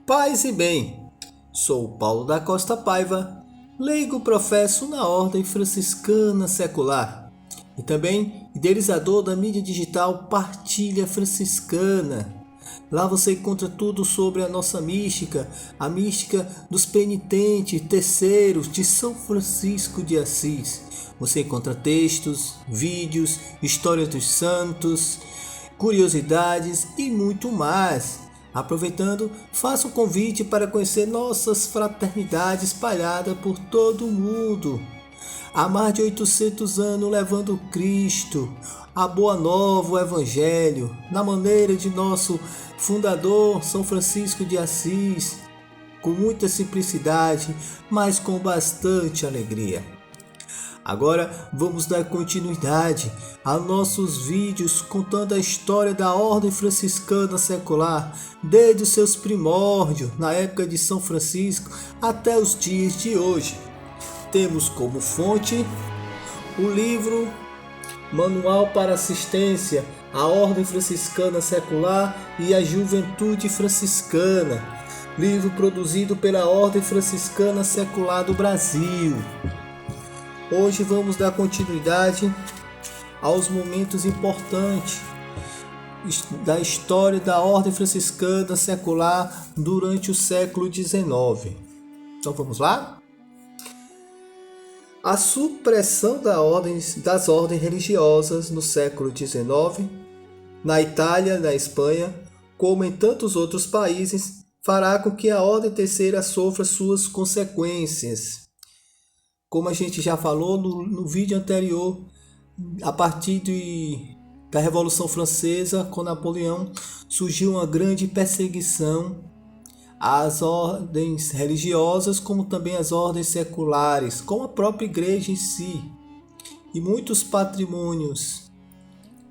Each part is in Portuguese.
Paz e bem, sou Paulo da Costa Paiva, leigo professo na Ordem Franciscana Secular e também idealizador da mídia digital Partilha Franciscana. Lá você encontra tudo sobre a nossa mística, a mística dos penitentes terceiros de São Francisco de Assis. Você encontra textos, vídeos, histórias dos santos, curiosidades e muito mais. Aproveitando, faço um convite para conhecer nossas fraternidades espalhadas por todo o mundo. Há mais de 800 anos levando Cristo, a Boa Nova, o Evangelho, na maneira de nosso fundador São Francisco de Assis, com muita simplicidade, mas com bastante alegria. Agora vamos dar continuidade a nossos vídeos contando a história da Ordem Franciscana Secular, desde os seus primórdios, na época de São Francisco, até os dias de hoje. Temos como fonte o livro Manual para Assistência à Ordem Franciscana Secular e à Juventude Franciscana, livro produzido pela Ordem Franciscana Secular do Brasil. Hoje vamos dar continuidade aos momentos importantes da história da Ordem Franciscana Secular durante o século XIX. Então vamos lá? A supressão das ordens religiosas no século XIX, na Itália, na Espanha, como em tantos outros países, fará com que a Ordem Terceira sofra suas consequências. Como a gente já falou no vídeo anterior, a partir da Revolução Francesa, com Napoleão, surgiu uma grande perseguição às ordens religiosas, como também às ordens seculares, como a própria igreja em si. E muitos patrimônios,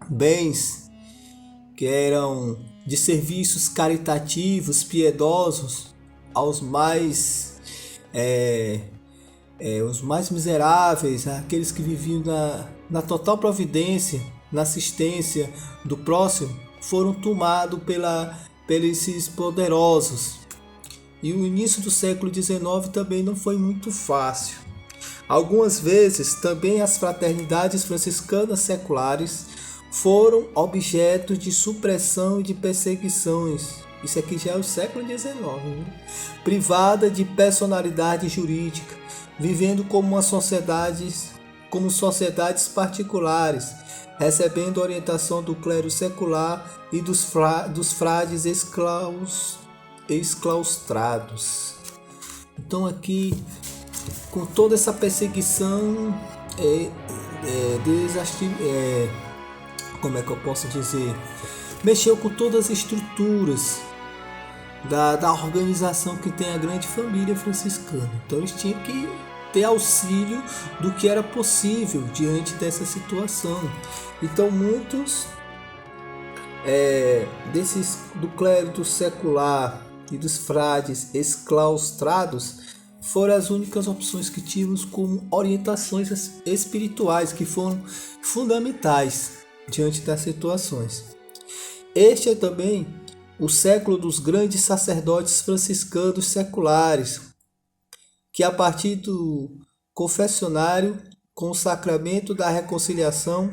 bens que eram de serviços caritativos, piedosos, aos os mais miseráveis, aqueles que viviam na total providência, na assistência do próximo, foram tomados pelos poderosos. E o início do século XIX também não foi muito fácil. Algumas vezes também as fraternidades franciscanas seculares foram objeto de supressão e de perseguições. Isso aqui já é o século XIX, né? Privada de personalidade jurídica, vivendo como sociedades particulares, recebendo orientação do clero secular e dos frades exclaustrados. Então aqui, com toda essa perseguição, como é que eu posso dizer? Mexeu com todas as estruturas da organização que tem a grande família franciscana. Então eles tinham que ter auxílio do que era possível diante dessa situação. Então muitos do clero secular e dos frades exclaustrados foram as únicas opções que tínhamos como orientações espirituais, que foram fundamentais diante das situações. Este é também o século dos grandes sacerdotes franciscanos seculares, que a partir do confessionário, com o sacramento da reconciliação,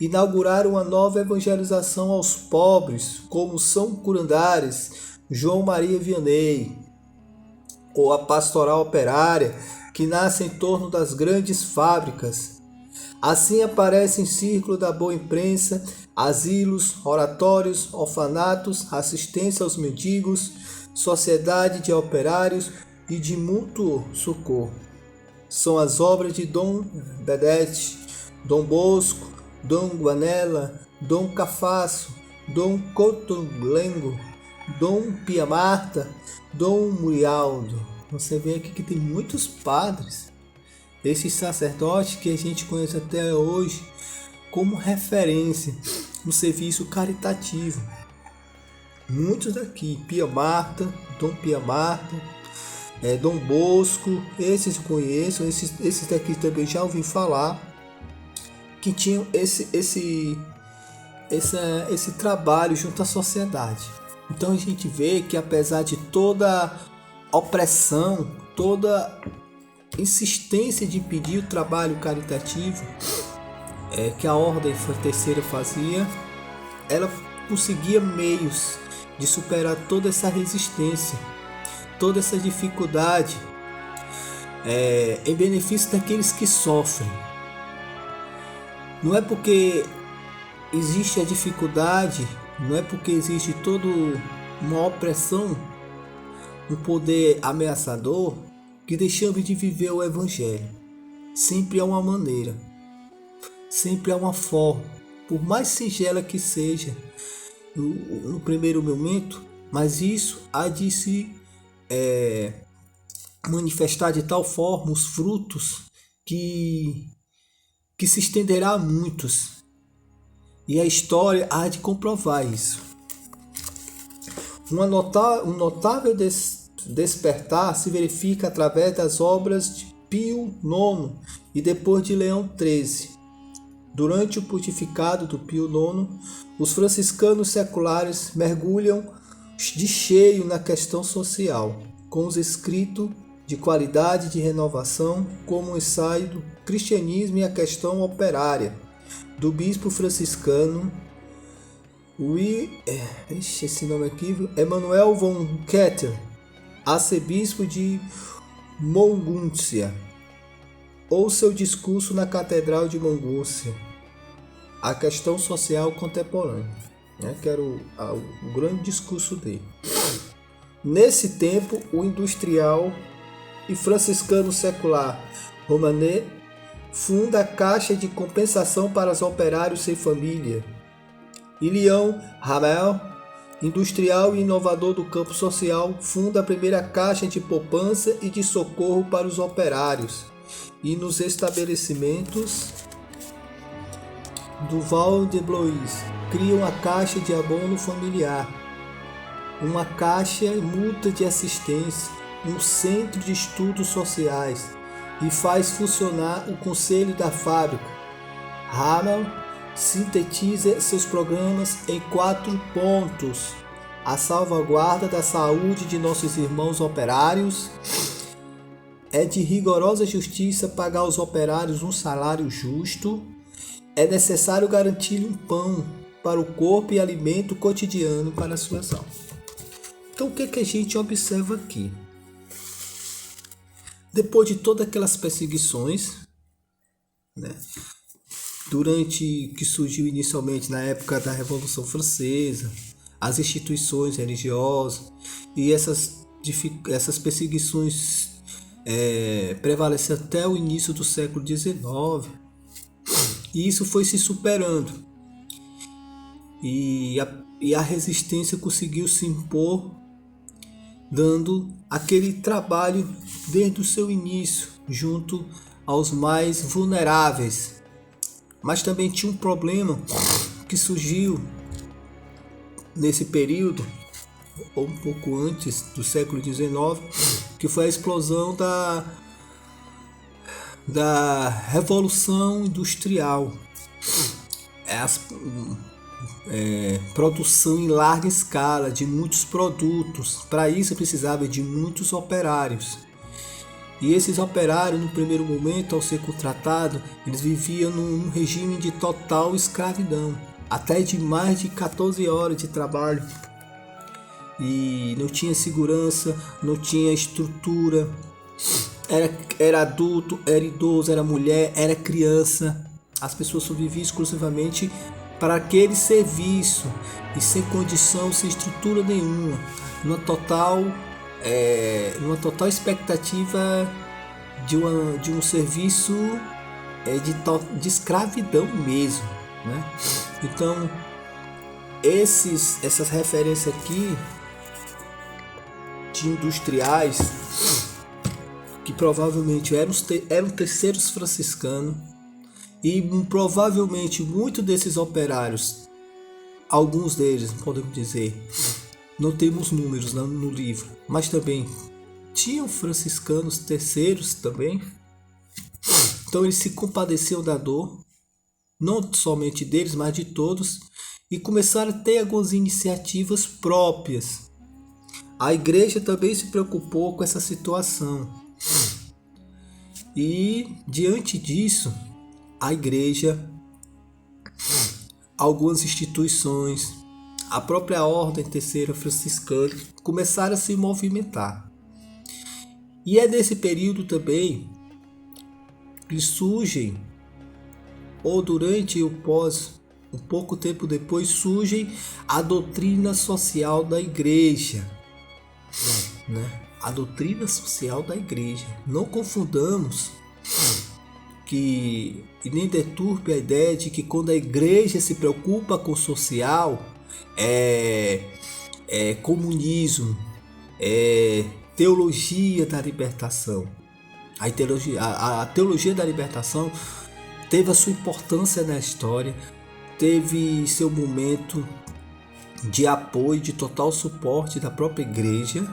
inauguraram uma nova evangelização aos pobres, como São Curandares, João Maria Vianney, ou a pastoral operária, que nasce em torno das grandes fábricas. Assim aparece em círculo da boa imprensa, asilos, oratórios, orfanatos, assistência aos mendigos, sociedade de operários e de mútuo socorro. São as obras de Dom Bedete, Dom Bosco, Dom Guanella, Dom Cafasso, Dom Cotoblengo, Dom Pia Marta, Dom Murialdo. Você vê aqui que tem muitos padres, esses sacerdotes que a gente conhece até hoje como referência no serviço caritativo. Muitos daqui, Pia Marta, Dom Pia Marta, Dom Bosco, esses eu conheço, esses daqui também já ouvi falar, que tinham esse trabalho junto à sociedade. Então a gente vê que apesar de toda opressão, toda insistência de pedir o trabalho caritativo que a Ordem Terceira fazia, ela conseguia meios de superar toda essa resistência, toda essa dificuldade em benefício daqueles que sofrem. Não é porque existe a dificuldade, não é porque existe toda uma opressão, um poder ameaçador, que deixamos de viver o Evangelho. Sempre há uma maneira, sempre há uma forma, por mais singela que seja no primeiro momento, mas isso há de se manifestar de tal forma os frutos que se estenderá a muitos. E a história há de comprovar isso. Um notável despertar se verifica através das obras de Pio IX e depois de Leão XIII. Durante o pontificado do Pio IX, os franciscanos seculares mergulham de cheio na questão social, com os escritos de qualidade de renovação, como o ensaio do cristianismo e a questão operária, do bispo franciscano Emanuel von Ketter, arcebispo de Montgúncia, ou seu discurso na Catedral de Montgúcia, a questão social contemporânea, que era o grande discurso dele. Nesse tempo, o industrial e franciscano secular Romanet funda a Caixa de Compensação para os Operários Sem Família. E Leon Hamel, industrial e inovador do campo social, funda a primeira Caixa de Poupança e de Socorro para os Operários. E nos estabelecimentos do Val de Blois, criam a Caixa de Abono Familiar, uma caixa multa de assistência, um centro de estudos sociais, e faz funcionar o Conselho da Fábrica. Hamel sintetiza seus programas em 4 pontos: a salvaguarda da saúde de nossos irmãos operários. É de rigorosa justiça pagar aos operários um salário justo. É necessário garantir um pão para o corpo e alimento cotidiano para as suas almas. Então o que a gente observa aqui? Depois de todas aquelas perseguições, durante que surgiu inicialmente na época da Revolução Francesa, as instituições religiosas e essas perseguições prevaleceram até o início do século XIX, e isso foi se superando, e a resistência conseguiu se impor, dando aquele trabalho desde o seu início junto aos mais vulneráveis. Mas também tinha um problema que surgiu nesse período, ou um pouco antes do século XIX, que foi a explosão da Revolução Industrial. Produção em larga escala de muitos produtos. Para isso precisava de muitos operários. E esses operários, no primeiro momento, ao ser contratados, eles viviam num regime de total escravidão, até de mais de 14 horas de trabalho. E não tinha segurança, não tinha estrutura. Era adulto, era idoso, era mulher, era criança. As pessoas só viviam exclusivamente para aquele serviço e sem condição, sem estrutura nenhuma, numa total expectativa de um serviço de escravidão mesmo, Então essas referências aqui de industriais que provavelmente eram terceiros franciscanos, e provavelmente muitos desses operários, alguns deles, podemos dizer, não temos números no livro, mas também tinham franciscanos terceiros também. Então ele se compadeceu da dor, não somente deles, mas de todos, e começaram a ter algumas iniciativas próprias. A igreja também se preocupou com essa situação. E diante disso, a igreja, algumas instituições, a própria Ordem Terceira Franciscana começaram a se movimentar. E é nesse período também que surgem, ou durante o pós, um pouco tempo depois, surge a doutrina social da igreja, né? A doutrina social da igreja. Não confundamos que, e nem deturpe a ideia de que quando a igreja se preocupa com o social, é comunismo, é teologia da libertação. A teologia da libertação teve a sua importância na história, teve seu momento de apoio, de total suporte da própria igreja,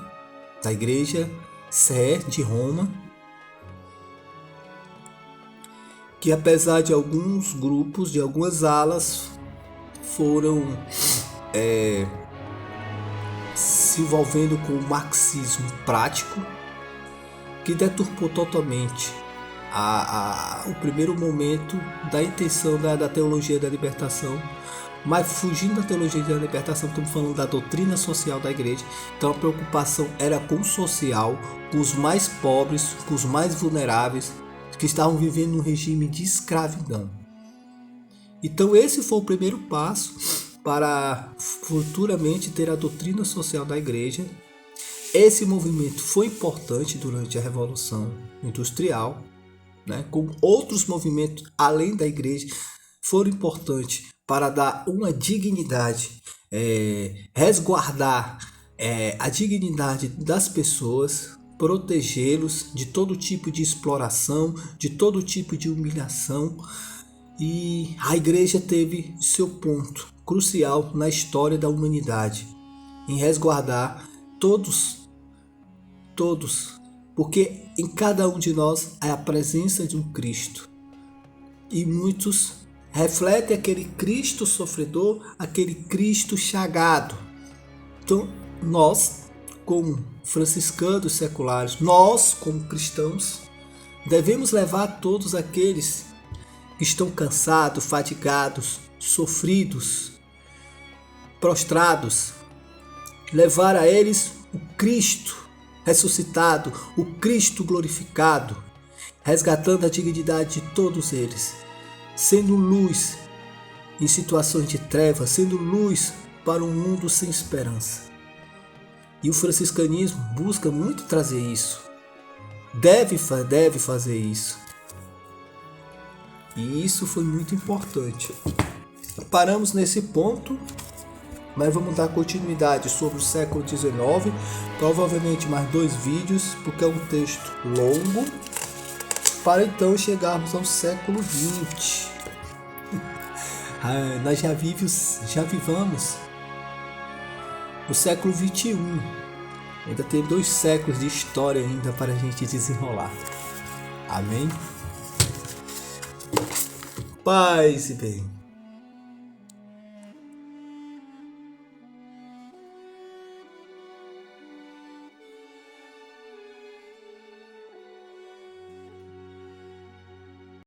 da igreja Sé de Roma, que apesar de alguns grupos, de algumas alas, foram se envolvendo com o marxismo prático, que deturpou totalmente o primeiro momento da intenção da teologia da libertação. Mas fugindo da teologia da libertação, estamos falando da doutrina social da igreja. Então a preocupação era com o social, com os mais pobres, com os mais vulneráveis, que estavam vivendo um regime de escravidão. Então esse foi o primeiro passo para futuramente ter a doutrina social da igreja. Esse movimento foi importante durante a Revolução Industrial, né? Como outros movimentos além da igreja foram importantes para dar uma dignidade, resguardar a dignidade das pessoas, protegê-los de todo tipo de exploração, de todo tipo de humilhação. E a igreja teve seu ponto crucial na história da humanidade, em resguardar todos, porque em cada um de nós é a presença de um Cristo. E muitos refletem aquele Cristo sofredor, aquele Cristo chagado. Então, nós, como franciscanos seculares, nós, como cristãos, devemos levar todos aqueles que estão cansados, fatigados, sofridos, prostrados, levar a eles o Cristo ressuscitado, o Cristo glorificado, resgatando a dignidade de todos eles, sendo luz em situações de trevas, sendo luz para um mundo sem esperança. E o franciscanismo busca muito trazer isso, deve fazer isso. E isso foi muito importante. Paramos nesse ponto, mas vamos dar continuidade sobre o século XIX, provavelmente mais 2 vídeos, porque é um texto longo, para então chegarmos ao século XX. Nós já vivamos o século XXI. Ainda tem 2 séculos de história ainda para a gente desenrolar. Amém? Paz e bem.